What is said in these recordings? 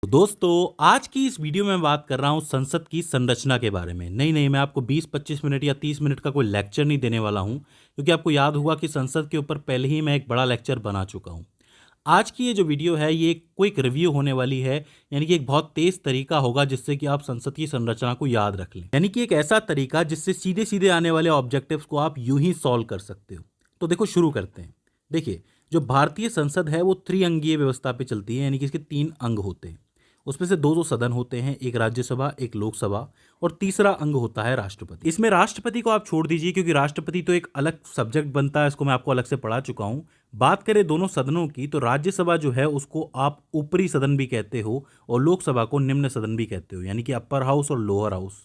दोस्तों, आज की इस वीडियो में मैं बात कर रहा हूं संसद की संरचना के बारे में। नहीं, मैं आपको 20-25 मिनट या 30 मिनट का कोई लेक्चर नहीं देने वाला हूं, क्योंकि आपको याद होगा कि संसद के ऊपर पहले ही मैं एक बड़ा लेक्चर बना चुका हूं। आज की ये जो वीडियो है, ये एक क्विक रिव्यू होने वाली है, यानी कि एक बहुत तेज तरीका होगा जिससे कि आप संसद की संरचना को याद रख लें। यानी कि एक ऐसा तरीका जिससे सीधे सीधे आने वाले ऑब्जेक्टिव्स को आप यूं ही सॉल्व कर सकते हो। तो देखो, शुरू करते हैं। देखिए, जो भारतीय संसद है वो त्रिअंगीय व्यवस्था पे चलती है, यानी कि इसके 3 अंग होते हैं। उसमें से दो सदन होते हैं, एक राज्यसभा, एक लोकसभा, और तीसरा अंग होता है राष्ट्रपति। इसमें राष्ट्रपति को आप छोड़ दीजिए, क्योंकि राष्ट्रपति तो एक अलग सब्जेक्ट बनता है, इसको मैं आपको अलग से पढ़ा चुका हूं। बात करें दोनों सदनों की, तो राज्यसभा जो है उसको आप ऊपरी सदन भी कहते हो और लोकसभा को निम्न सदन भी कहते हो, यानी कि अपर हाउस और लोअर हाउस।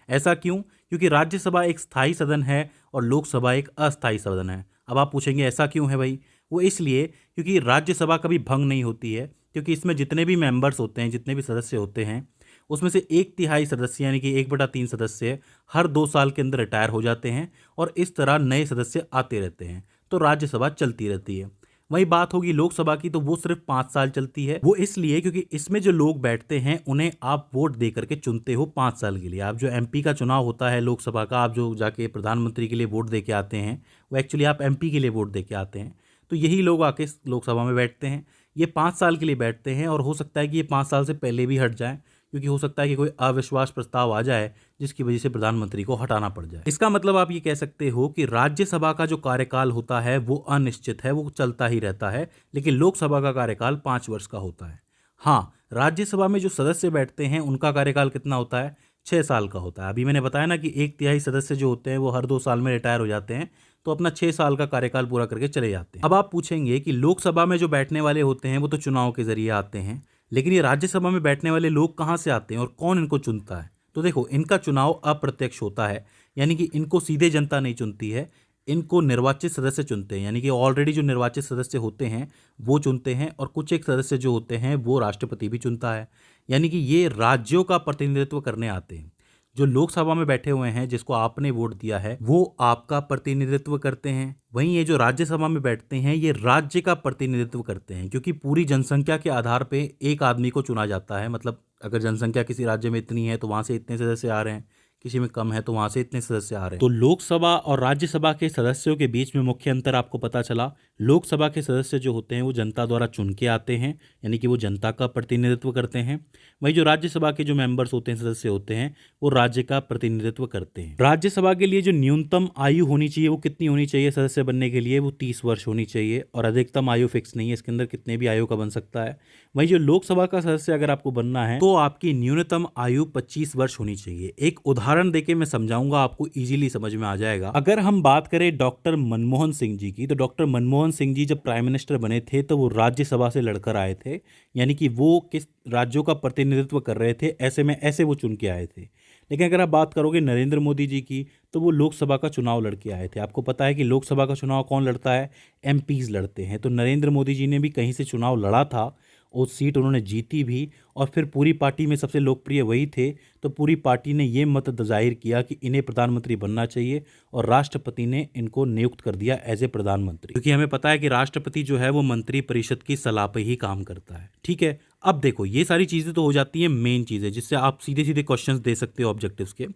ऐसा क्यों? क्योंकि राज्यसभा एक स्थायी सदन है और लोकसभा एक अस्थायी सदन है। अब आप पूछेंगे ऐसा क्यों है भाई? वो इसलिए क्योंकि राज्यसभा कभी भंग नहीं होती है, क्योंकि इसमें जितने भी मेंबर्स होते हैं, जितने भी सदस्य होते हैं, उसमें से 1/3 सदस्य यानी कि 1/3 सदस्य हर 2 साल के अंदर रिटायर हो जाते हैं और इस तरह नए सदस्य आते रहते हैं, तो राज्यसभा चलती रहती है। वही बात होगी लोकसभा की, तो वो सिर्फ 5 साल चलती है। वो इसलिए क्योंकि इसमें जो लोग बैठते हैं उन्हें आप वोट दे करके चुनते हो 5 साल के लिए। आप जो एमपी का चुनाव होता है लोकसभा का, आप जो जाके प्रधानमंत्री के लिए वोट दे के आते हैं, वो एक्चुअली आप एमपी के लिए वोट दे के आते हैं। तो यही लोग आके लोकसभा में बैठते हैं। ये 5 साल के लिए बैठते हैं और हो सकता है कि ये 5 साल से पहले भी हट जाएं, क्योंकि हो सकता है कि कोई अविश्वास प्रस्ताव आ जाए जिसकी वजह से प्रधानमंत्री को हटाना पड़ जाए। इसका मतलब आप ये कह सकते हो कि राज्यसभा का जो कार्यकाल होता है वो अनिश्चित है, वो चलता ही रहता है, लेकिन लोकसभा का कार्यकाल 5 वर्ष का होता है। हाँ, राज्यसभा में जो सदस्य बैठते हैं उनका कार्यकाल कितना होता है? 6 साल का होता है। अभी मैंने बताया ना कि 1/3 सदस्य जो होते हैं वो हर 2 साल में रिटायर हो जाते हैं, तो अपना 6 साल का कार्यकाल पूरा करके चले जाते हैं। अब आप पूछेंगे कि लोकसभा में जो बैठने वाले होते हैं वो तो चुनाव के जरिए आते हैं, लेकिन ये राज्यसभा में बैठने वाले लोग कहाँ से आते हैं और कौन इनको चुनता है? तो देखो, इनका चुनाव अप्रत्यक्ष होता है, यानी कि इनको सीधे जनता नहीं चुनती है, इनको निर्वाचित सदस्य चुनते हैं। यानी कि ऑलरेडी जो निर्वाचित सदस्य होते हैं वो चुनते हैं, और कुछ एक सदस्य जो होते हैं वो राष्ट्रपति भी चुनता है। यानी कि ये राज्यों का प्रतिनिधित्व करने आते हैं। जो लोकसभा में बैठे हुए हैं, जिसको आपने वोट दिया है, वो आपका प्रतिनिधित्व करते हैं। वहीं ये जो राज्यसभा में बैठते हैं, ये राज्य का प्रतिनिधित्व करते हैं, क्योंकि पूरी जनसंख्या के आधार पे एक आदमी को चुना जाता है। मतलब अगर जनसंख्या किसी राज्य में इतनी है तो वहां से इतने सदस्य आ रहे हैं, किसी में कम है तो वहां से इतने सदस्य आ रहे हैं। तो लोकसभा और राज्यसभा के सदस्यों के बीच में मुख्य अंतर आपको पता चला। लोकसभा के सदस्य जो होते हैं वो जनता द्वारा चुन के आते हैं, यानी कि वो जनता का प्रतिनिधित्व करते हैं। वही जो राज्यसभा के जो मेंबर्स होते हैं, सदस्य होते हैं, वो राज्य का प्रतिनिधित्व करते हैं। राज्यसभा के लिए जो न्यूनतम आयु होनी चाहिए वो कितनी होनी चाहिए सदस्य बनने के लिए? वो 30 वर्ष होनी चाहिए, और अधिकतम आयु फिक्स नहीं है, इसके अंदर कितने भी आयु का बन सकता है। वही जो लोकसभा का सदस्य अगर आपको बनना है तो आपकी न्यूनतम आयु 25 वर्ष होनी चाहिए। एक उदाहरण देके मैं समझाऊंगा, आपको इजीली समझ में आ जाएगा। अगर हम बात करें डॉक्टर मनमोहन सिंह जी की, तो डॉक्टर मनमोहन सिंह जी जब प्राइम मिनिस्टर बने थे तो वो राज्यसभा से लड़कर आए थे, यानी कि वो किस राज्यों का प्रतिनिधित्व कर रहे थे, ऐसे में ऐसे वो चुन के आए थे। लेकिन अगर आप बात करोगे नरेंद्र मोदी जी की, तो वो लोकसभा का चुनाव लड़के आए थे। आपको पता है कि लोकसभा का चुनाव कौन लड़ता है? एमपीज लड़ते हैं। तो नरेंद्र मोदी जी ने भी कहीं से चुनाव लड़ा था, और सीट उन्होंने जीती भी, और फिर पूरी पार्टी में सबसे लोकप्रिय वही थे। तो पूरी पार्टी ने ये मत जाहिर किया कि इन्हें प्रधानमंत्री बनना चाहिए, और राष्ट्रपति ने इनको नियुक्त कर दिया एज ए प्रधानमंत्री, क्योंकि हमें पता है कि राष्ट्रपति जो है वो मंत्री परिषद की सलाह पर ही काम करता है। ठीक है, अब देखो, ये सारी चीज़ें तो हो जाती हैं मेन चीज़ें जिससे आप सीधे सीधे क्वेश्चंस दे सकते हो ऑब्जेक्टिव्स के।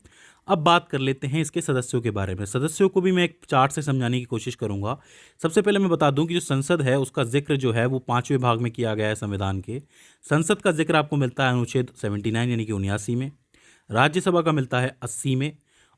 अब बात कर लेते हैं इसके सदस्यों के बारे में। सदस्यों को भी मैं एक चार्ट से समझाने की कोशिश करूंगा। सबसे पहले मैं बता दूं कि जो संसद है उसका जिक्र जो है वो 5वें भाग में किया गया है संविधान के। संसद का जिक्र आपको मिलता है अनुच्छेद 79 यानी कि 79 में, राज्यसभा का मिलता है 80 में,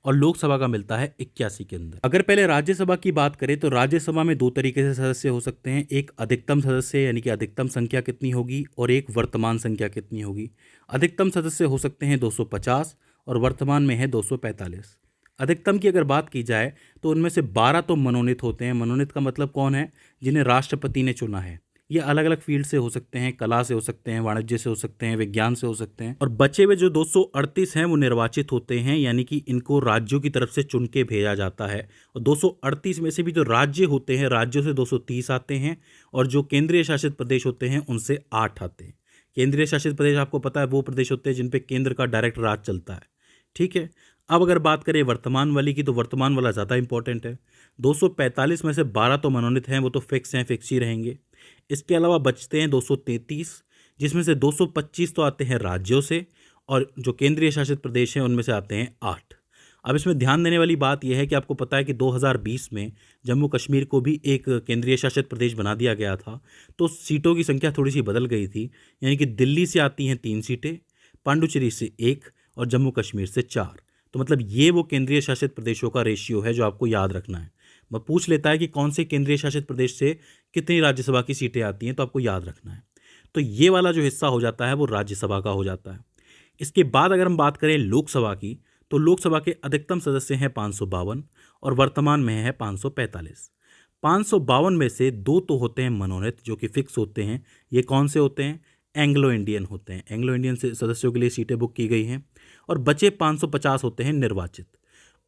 और लोकसभा का मिलता है 81 के अंदर। अगर पहले राज्यसभा की बात करें तो राज्यसभा में 2 तरीके से सदस्य हो सकते हैं, एक अधिकतम सदस्य यानी कि अधिकतम संख्या कितनी होगी, और एक वर्तमान संख्या कितनी होगी। अधिकतम सदस्य हो सकते हैं 250, और वर्तमान में है 245। अधिकतम की अगर बात की जाए तो उनमें से 12 तो मनोनीत होते हैं। मनोनीत का मतलब कौन है? जिन्हें राष्ट्रपति ने चुना है। ये अलग अलग फील्ड से हो सकते हैं, कला से हो सकते हैं, वाणिज्य से हो सकते हैं, विज्ञान से हो सकते हैं। और बचे हुए जो 238 हैं वो निर्वाचित होते हैं, यानी कि इनको राज्यों की तरफ से चुन के भेजा जाता है। और 238 में से भी जो राज्य होते हैं, राज्यों से 230 आते हैं, और जो केंद्रीय शासित प्रदेश होते हैं उनसे 8 आते हैं। केंद्रीय शासित प्रदेश आपको पता है वो प्रदेश होते हैं जिन पे केंद्र का डायरेक्ट राज चलता है। ठीक है, अब अगर बात करें वर्तमान वाली की, तो वर्तमान वाला ज़्यादा इंपॉर्टेंट है। 245 में से 12 तो मनोनीत हैं, वो तो फिक्स हैं, फिक्स ही रहेंगे। इसके अलावा बचते हैं 233, जिसमें से 225 तो आते हैं राज्यों से और जो केंद्रीय शासित प्रदेश हैं उनमें से आते हैं 8। अब इसमें ध्यान देने वाली बात यह है कि आपको पता है कि 2020 में जम्मू कश्मीर को भी एक केंद्रीय शासित प्रदेश बना दिया गया था, तो सीटों की संख्या थोड़ी सी बदल गई थी। यानी कि दिल्ली से आती हैं 3 सीटें, पांडुचेरी से 1 और जम्मू कश्मीर से 4। तो मतलब ये वो केंद्रीय शासित प्रदेशों का रेशियो है जो आपको याद रखना है। वह पूछ लेता है कि कौन से केंद्रीय शासित प्रदेश से कितनी राज्यसभा की सीटें आती हैं, तो आपको याद रखना है। तो ये वाला जो हिस्सा हो जाता है वो राज्यसभा का हो जाता है। इसके बाद अगर हम बात करें लोकसभा की, तो लोकसभा के अधिकतम सदस्य हैं 552 और वर्तमान में है 545। 552 में से 2 तो होते हैं मनोनीत जो कि फिक्स होते हैं। ये कौन से होते हैं? एंग्लो इंडियन होते हैं। एंग्लो इंडियन से सदस्यों के लिए सीटें बुक की गई हैं। और बचे 550 होते हैं निर्वाचित।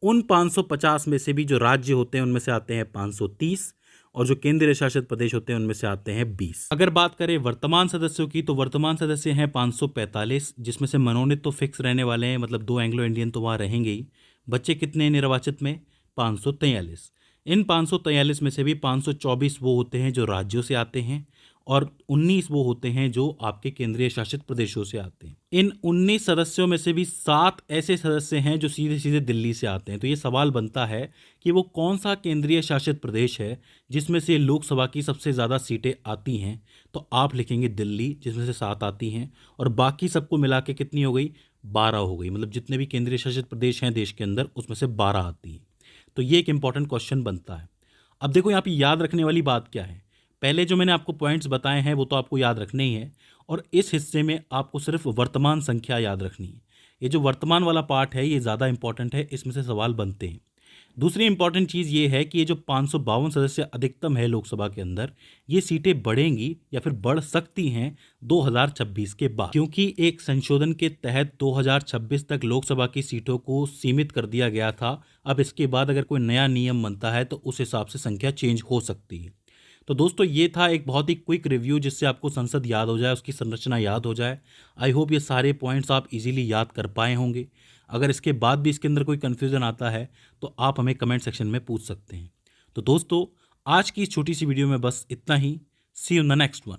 उन 550 में से भी जो राज्य होते हैं उनमें से आते हैं 530 और जो केंद्रीय शासित प्रदेश होते हैं उनमें से आते हैं 20। अगर बात करें वर्तमान सदस्यों की, तो वर्तमान सदस्य हैं 545, जिसमें से मनोनीत तो फिक्स रहने वाले हैं, मतलब 2 एंग्लो इंडियन तो वहाँ रहेंगे ही। बच्चे कितने हैं निर्वाचित में? 543। इन 543 में से भी 524 वो होते हैं जो राज्यों से आते हैं और 19 वो होते हैं जो आपके केंद्रीय शासित प्रदेशों से आते हैं। इन 19 सदस्यों में से भी 7 ऐसे सदस्य हैं जो सीधे सीधे दिल्ली से आते हैं। तो ये सवाल बनता है कि वो कौन सा केंद्रीय शासित प्रदेश है जिसमें से लोकसभा की सबसे ज़्यादा सीटें आती हैं। तो आप लिखेंगे दिल्ली, जिसमें से 7 आती हैं, और बाकी सबको मिला के कितनी हो गई? 12 हो गई। मतलब जितने भी केंद्रीय शासित प्रदेश हैं देश के अंदर उसमें से 12 आती हैं। तो ये एक इंपॉर्टेंट क्वेश्चन बनता है। अब देखो यहाँ पे याद रखने वाली बात क्या है। पहले जो मैंने आपको पॉइंट्स बताए हैं वो तो आपको याद रखने ही है, और इस हिस्से में आपको सिर्फ वर्तमान संख्या याद रखनी है। ये जो वर्तमान वाला पार्ट है ये ज़्यादा इंपॉर्टेंट है, इसमें से सवाल बनते हैं। दूसरी इंपॉर्टेंट चीज़ ये है कि ये जो 552 सदस्य अधिकतम है लोकसभा के अंदर, ये सीटें बढ़ेंगी या फिर बढ़ सकती हैं 2026 के बाद, क्योंकि एक संशोधन के तहत 2026 तक लोकसभा की सीटों को सीमित कर दिया गया था। अब इसके बाद अगर कोई नया नियम बनता है तो उस हिसाब से संख्या चेंज हो सकती है। तो दोस्तों ये था एक बहुत ही क्विक रिव्यू जिससे आपको संसद याद हो जाए, उसकी संरचना याद हो जाए। आई होप ये सारे पॉइंट्स आप इजीली याद कर पाए होंगे। अगर इसके बाद भी इसके अंदर कोई कन्फ्यूज़न आता है तो आप हमें कमेंट सेक्शन में पूछ सकते हैं। तो दोस्तों आज की इस छोटी सी वीडियो में बस इतना ही। See you in the next one.